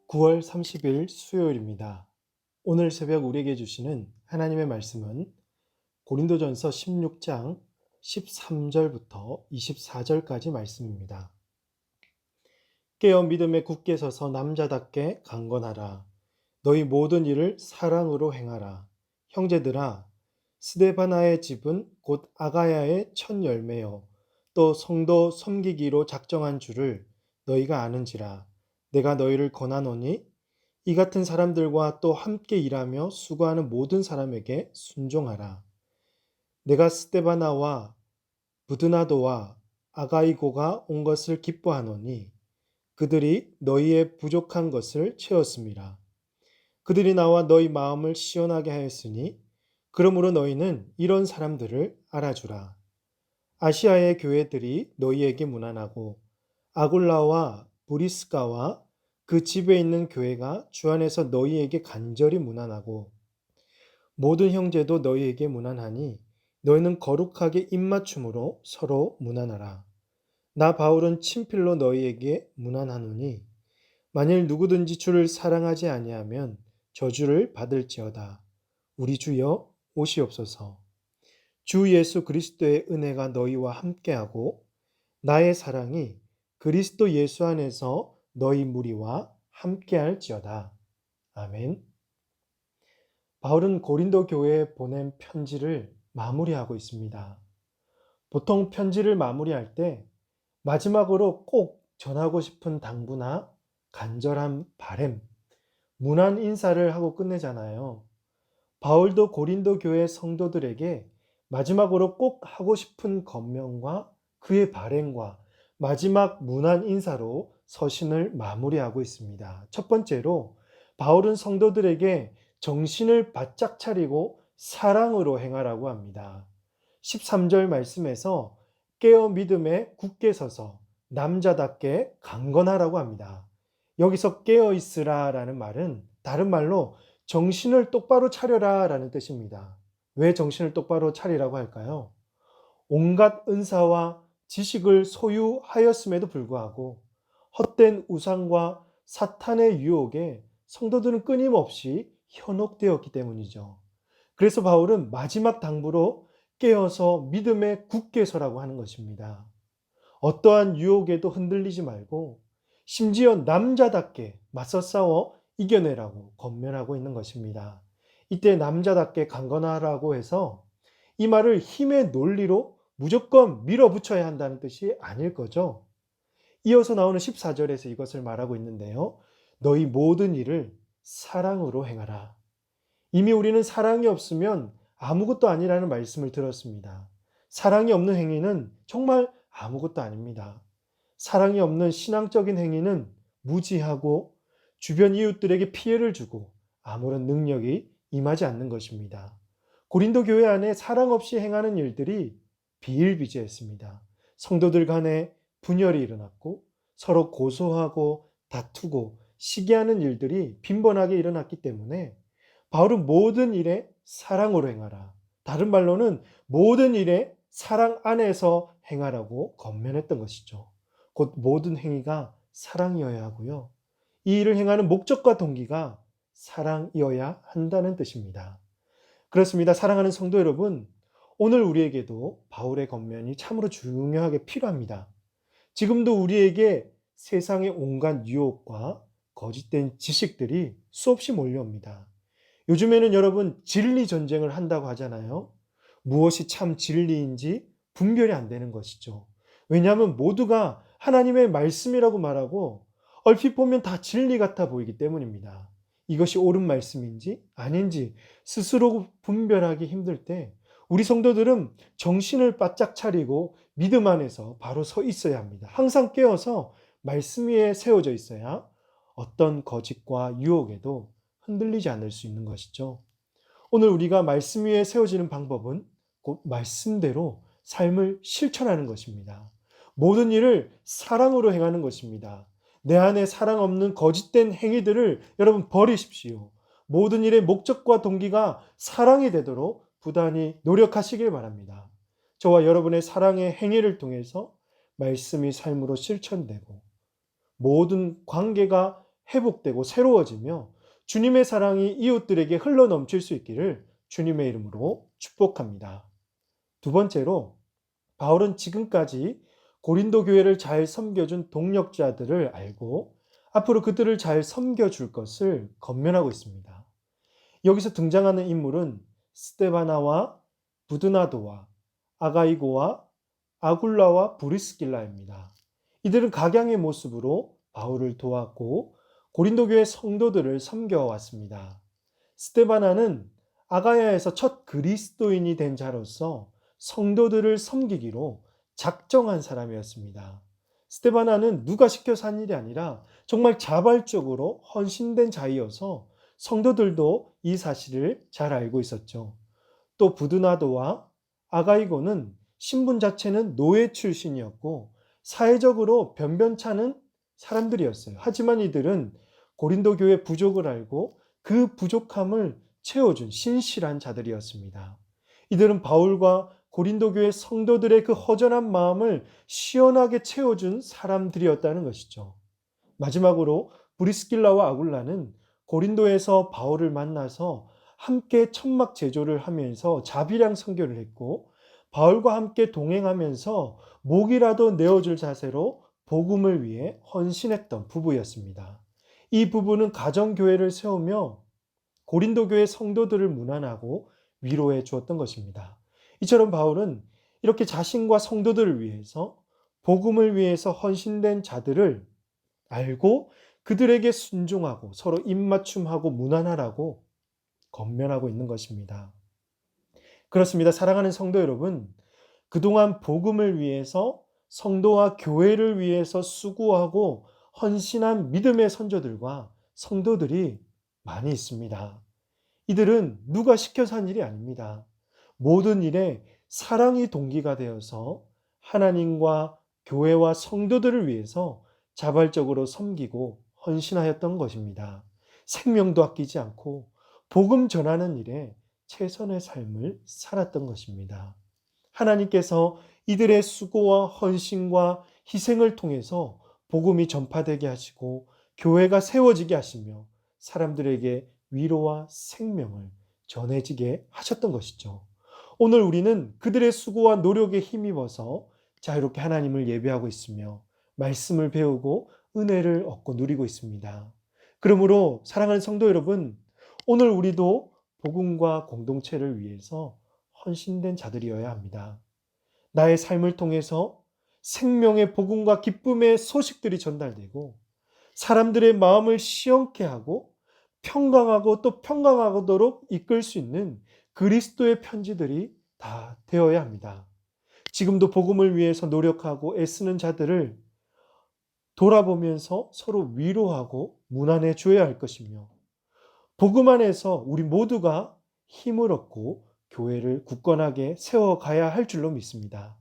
9월 30일 수요일입니다. 오늘 새벽 우리에게 주시는 하나님의 말씀은 고린도전서 16장 13절부터 24절까지 말씀입니다. 깨어 믿음에 굳게 서서 남자답게 강건하라. 너희 모든 일을 사랑으로 행하라. 형제들아, 스데바나의 집은 곧 아가야의 첫 열매요. 또 성도 섬기기로 작정한 줄을 너희가 아는지라. 내가 너희를 권하노니 이 같은 사람들과 또 함께 일하며 수고하는 모든 사람에게 순종하라. 내가 스데바나와 부드나도와 아가이고가 온 것을 기뻐하노니 그들이 너희의 부족한 것을 채웠음이라. 그들이 나와 너희 마음을 시원하게 하였으니 그러므로 너희는 이런 사람들을 알아주라. 아시아의 교회들이 너희에게 문안하고 아굴라와 브리스가와 그 집에 있는 교회가 주 안에서 너희에게 간절히 문안하고 모든 형제도 너희에게 문안하니 너희는 거룩하게 입맞춤으로 서로 문안하라. 나 바울은 친필로 너희에게 문안하노니 만일 누구든지 주를 사랑하지 아니하면 저주를 받을지어다. 우리 주여 오시옵소서. 주 예수 그리스도의 은혜가 너희와 함께하고 나의 사랑이 그리스도 예수 안에서 너희 무리와 함께할지어다. 아멘. 바울은 고린도 교회에 보낸 편지를 마무리하고 있습니다. 보통 편지를 마무리할 때 마지막으로 꼭 전하고 싶은 당부나 간절한 바램, 문안 인사를 하고 끝내잖아요. 바울도 고린도 교회 성도들에게 마지막으로 꼭 하고 싶은 권면과 그의 발행과 마지막 문안 인사로 서신을 마무리하고 있습니다. 첫 번째로 바울은 성도들에게 정신을 바짝 차리고 사랑으로 행하라고 합니다. 13절 말씀에서 깨어 믿음에 굳게 서서 남자답게 강건하라고 합니다. 여기서 깨어 있으라라는 말은 다른 말로 정신을 똑바로 차려라 라는 뜻입니다. 왜 정신을 똑바로 차리라고 할까요? 온갖 은사와 지식을 소유하였음에도 불구하고 헛된 우상과 사탄의 유혹에 성도들은 끊임없이 현혹되었기 때문이죠. 그래서 바울은 마지막 당부로 깨어서 믿음에 굳게 서라고 하는 것입니다. 어떠한 유혹에도 흔들리지 말고 심지어 남자답게 맞서 싸워 이겨내라고 권면하고 있는 것입니다. 이때 남자답게 강건하라고 해서 이 말을 힘의 논리로 무조건 밀어붙여야 한다는 뜻이 아닐 거죠. 이어서 나오는 14절에서 이것을 말하고 있는데요. 너희 모든 일을 사랑으로 행하라. 이미 우리는 사랑이 없으면 아무것도 아니라는 말씀을 들었습니다. 사랑이 없는 행위는 정말 아무것도 아닙니다. 사랑이 없는 신앙적인 행위는 무지하고 주변 이웃들에게 피해를 주고 아무런 능력이 임하지 않는 것입니다. 고린도 교회 안에 사랑 없이 행하는 일들이 비일비재했습니다. 성도들 간에 분열이 일어났고 서로 고소하고 다투고 시기하는 일들이 빈번하게 일어났기 때문에 바울은 모든 일에 사랑으로 행하라. 다른 말로는 모든 일에 사랑 안에서 행하라고 권면했던 것이죠. 곧 모든 행위가 사랑이어야 하고요. 이 일을 행하는 목적과 동기가 사랑이어야 한다는 뜻입니다. 그렇습니다. 사랑하는 성도 여러분, 오늘 우리에게도 바울의 권면이 참으로 중요하게 필요합니다. 지금도 우리에게 세상의 온갖 유혹과 거짓된 지식들이 수없이 몰려옵니다. 요즘에는 여러분 진리 전쟁을 한다고 하잖아요. 무엇이 참 진리인지 분별이 안 되는 것이죠. 왜냐하면 모두가 하나님의 말씀이라고 말하고 얼핏 보면 다 진리 같아 보이기 때문입니다. 이것이 옳은 말씀인지 아닌지 스스로 분별하기 힘들 때 우리 성도들은 정신을 바짝 차리고 믿음 안에서 바로 서 있어야 합니다. 항상 깨어서 말씀 위에 세워져 있어야 어떤 거짓과 유혹에도 흔들리지 않을 수 있는 것이죠. 오늘 우리가 말씀 위에 세워지는 방법은 곧 말씀대로 삶을 실천하는 것입니다. 모든 일을 사랑으로 행하는 것입니다. 내 안에 사랑 없는 거짓된 행위들을 여러분 버리십시오. 모든 일의 목적과 동기가 사랑이 되도록 부단히 노력하시길 바랍니다. 저와 여러분의 사랑의 행위를 통해서 말씀이 삶으로 실천되고 모든 관계가 회복되고 새로워지며 주님의 사랑이 이웃들에게 흘러넘칠 수 있기를 주님의 이름으로 축복합니다. 두 번째로 바울은 지금까지 고린도 교회를 잘 섬겨준 동력자들을 알고 앞으로 그들을 잘 섬겨줄 것을 권면하고 있습니다. 여기서 등장하는 인물은 스데바나와 부드나도와 아가이고와 아굴라와 브리스길라입니다. 이들은 각양의 모습으로 바울을 도왔고 고린도 교회 성도들을 섬겨왔습니다. 스데바나는 아가야에서 첫 그리스도인이 된 자로서 성도들을 섬기기로 작정한 사람이었습니다. 스데바나는 누가 시켜서 한 일이 아니라 정말 자발적으로 헌신된 자이어서 성도들도 이 사실을 잘 알고 있었죠. 또 부드나도와 아가이고는 신분 자체는 노예 출신이었고 사회적으로 변변찮은 사람들이었어요. 하지만 이들은 고린도 교회 부족을 알고 그 부족함을 채워준 신실한 자들이었습니다. 이들은 바울과 고린도 교회 성도들의 그 허전한 마음을 시원하게 채워준 사람들이었다는 것이죠. 마지막으로 브리스길라와 아굴라는 고린도에서 바울을 만나서 함께 천막 제조를 하면서 자비량 선교를 했고 바울과 함께 동행하면서 목이라도 내어줄 자세로 복음을 위해 헌신했던 부부였습니다. 이 부부는 가정교회를 세우며 고린도 교회 성도들을 문안하고 위로해 주었던 것입니다. 이처럼 바울은 이렇게 자신과 성도들을 위해서 복음을 위해서 헌신된 자들을 알고 그들에게 순종하고 서로 입맞춤하고 문안하라고 권면하고 있는 것입니다. 그렇습니다. 사랑하는 성도 여러분, 그동안 복음을 위해서 성도와 교회를 위해서 수고하고 헌신한 믿음의 선조들과 성도들이 많이 있습니다. 이들은 누가 시켜서 한 일이 아닙니다. 모든 일에 사랑이 동기가 되어서 하나님과 교회와 성도들을 위해서 자발적으로 섬기고 헌신하였던 것입니다. 생명도 아끼지 않고 복음 전하는 일에 최선의 삶을 살았던 것입니다. 하나님께서 이들의 수고와 헌신과 희생을 통해서 복음이 전파되게 하시고 교회가 세워지게 하시며 사람들에게 위로와 생명을 전해지게 하셨던 것이죠. 오늘 우리는 그들의 수고와 노력에 힘입어서 자유롭게 하나님을 예배하고 있으며 말씀을 배우고 은혜를 얻고 누리고 있습니다. 그러므로 사랑하는 성도 여러분, 오늘 우리도 복음과 공동체를 위해서 헌신된 자들이어야 합니다. 나의 삶을 통해서 생명의 복음과 기쁨의 소식들이 전달되고 사람들의 마음을 시원케 하고 평강하고 또 평강하도록 이끌 수 있는 그리스도의 편지들이 다 되어야 합니다. 지금도 복음을 위해서 노력하고 애쓰는 자들을 돌아보면서 서로 위로하고 문안해 줘야 할 것이며 복음 안에서 우리 모두가 힘을 얻고 교회를 굳건하게 세워가야 할 줄로 믿습니다.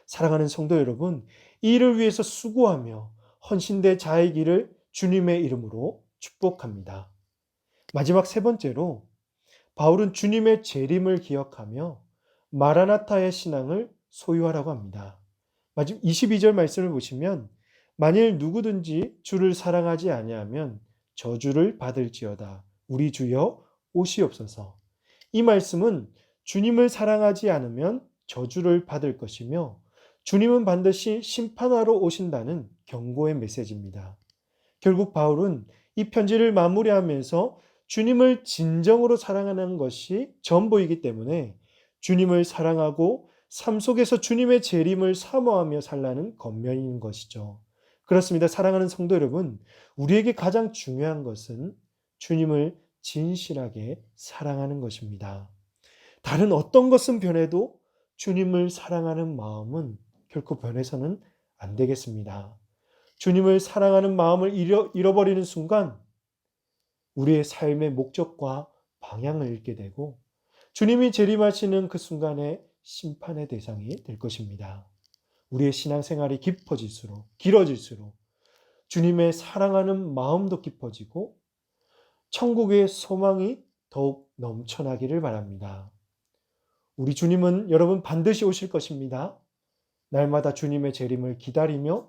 사랑하는 성도 여러분, 이 일을 위해서 수고하며 헌신된 자의 길을 주님의 이름으로 축복합니다. 마지막 세 번째로 바울은 주님의 재림을 기억하며 마라나타의 신앙을 소유하라고 합니다. 마지막 22절 말씀을 보시면 만일 누구든지 주를 사랑하지 아니하면 저주를 받을지어다. 우리 주여 오시옵소서. 이 말씀은 주님을 사랑하지 않으면 저주를 받을 것이며 주님은 반드시 심판하러 오신다는 경고의 메시지입니다. 결국 바울은 이 편지를 마무리하면서 주님을 진정으로 사랑하는 것이 전부이기 때문에 주님을 사랑하고 삶 속에서 주님의 재림을 사모하며 살라는 권면인 것이죠. 그렇습니다. 사랑하는 성도 여러분, 우리에게 가장 중요한 것은 주님을 진실하게 사랑하는 것입니다. 다른 어떤 것은 변해도 주님을 사랑하는 마음은 결코 변해서는 안 되겠습니다. 주님을 사랑하는 마음을 잃어버리는 순간 우리의 삶의 목적과 방향을 잃게 되고 주님이 재림하시는 그 순간에 심판의 대상이 될 것입니다. 우리의 신앙생활이 깊어질수록 길어질수록 주님의 사랑하는 마음도 깊어지고 천국의 소망이 더욱 넘쳐나기를 바랍니다. 우리 주님은 여러분 반드시 오실 것입니다. 날마다 주님의 재림을 기다리며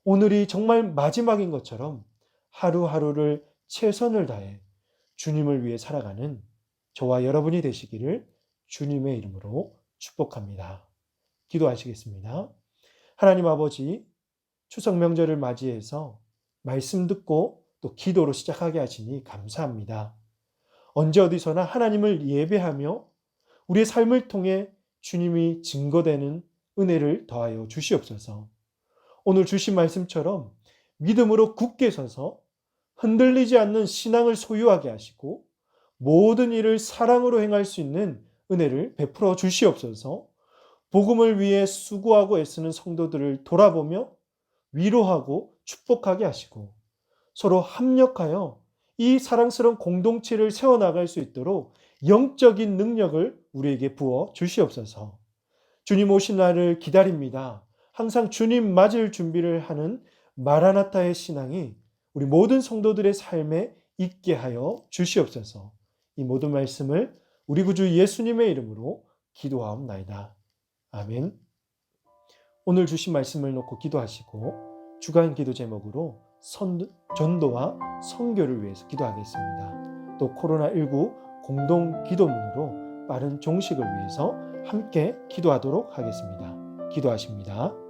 오늘이 정말 마지막인 것처럼 하루하루를 최선을 다해 주님을 위해 살아가는 저와 여러분이 되시기를 주님의 이름으로 축복합니다. 기도하시겠습니다. 하나님 아버지, 추석 명절을 맞이해서 말씀 듣고 또 기도로 시작하게 하시니 감사합니다. 언제 어디서나 하나님을 예배하며 우리의 삶을 통해 주님이 증거되는 은혜를 더하여 주시옵소서. 오늘 주신 말씀처럼 믿음으로 굳게 서서 흔들리지 않는 신앙을 소유하게 하시고 모든 일을 사랑으로 행할 수 있는 은혜를 베풀어 주시옵소서. 복음을 위해 수고하고 애쓰는 성도들을 돌아보며 위로하고 축복하게 하시고 서로 합력하여 이 사랑스러운 공동체를 세워나갈 수 있도록 영적인 능력을 우리에게 부어 주시옵소서. 주님 오신 날을 기다립니다. 항상 주님 맞을 준비를 하는 마라나타의 신앙이 우리 모든 성도들의 삶에 있게 하여 주시옵소서. 이 모든 말씀을 우리 구주 예수님의 이름으로 기도하옵나이다. 아멘. 오늘 주신 말씀을 놓고 기도하시고 주간 기도 제목으로 전도와 선교를 위해서 기도하겠습니다. 또 코로나19 공동 기도문으로 빠른 종식을 위해서 함께 기도하도록 하겠습니다. 기도하십니다.